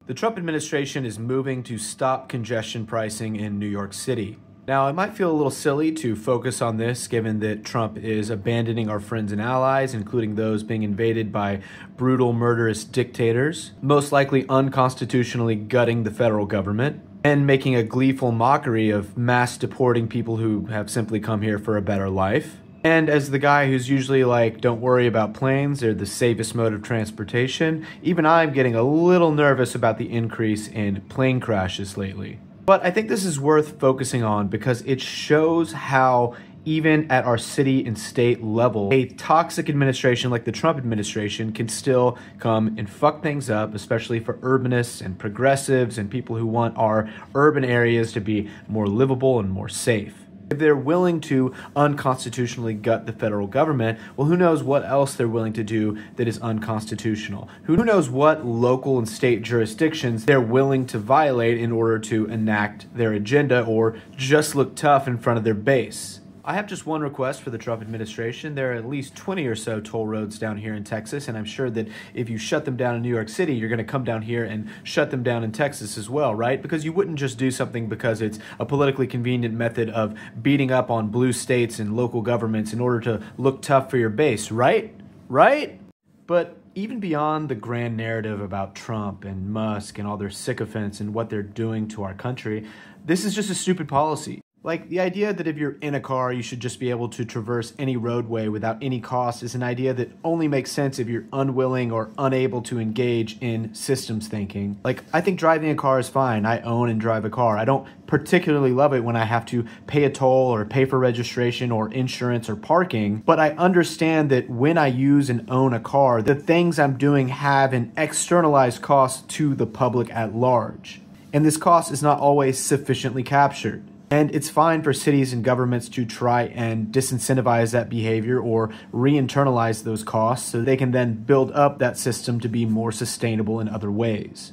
The Trump administration is moving to stop congestion pricing in New York City. Now, it might feel a little silly to focus on this given that Trump is abandoning our friends and allies, including those being invaded by brutal, murderous dictators, most likely unconstitutionally gutting the federal government, and making a gleeful mockery of mass deporting people who have simply come here for a better life. And as the guy who's usually like, don't worry about planes, they're the safest mode of transportation, even I'm getting a little nervous about the increase in plane crashes lately. But I think this is worth focusing on because it shows how even at our city and state level, a toxic administration like the Trump administration can still come and fuck things up, especially for urbanists and progressives and people who want our urban areas to be more livable and more safe. If they're willing to unconstitutionally gut the federal government, well, who knows what else they're willing to do that is unconstitutional? Who knows what local and state jurisdictions they're willing to violate in order to enact their agenda or just look tough in front of their base? I have just one request for the Trump administration. There are at least 20 or so toll roads down here in Texas, and I'm sure that if you shut them down in New York City, you're going to come down here and shut them down in Texas as well, right? Because you wouldn't just do something because it's a politically convenient method of beating up on blue states and local governments in order to look tough for your base, right? Right? But even beyond the grand narrative about Trump and Musk and all their sycophants and what they're doing to our country, this is just a stupid policy. Like, the idea that if you're in a car, you should just be able to traverse any roadway without any cost is an idea that only makes sense if you're unwilling or unable to engage in systems thinking. Like, I think driving a car is fine. I own and drive a car. I don't particularly love it when I have to pay a toll or pay for registration or insurance or parking, but I understand that when I use and own a car, the things I'm doing have an externalized cost to the public at large. And this cost is not always sufficiently captured. And it's fine for cities and governments to try and disincentivize that behavior or re-internalize those costs so they can then build up that system to be more sustainable in other ways.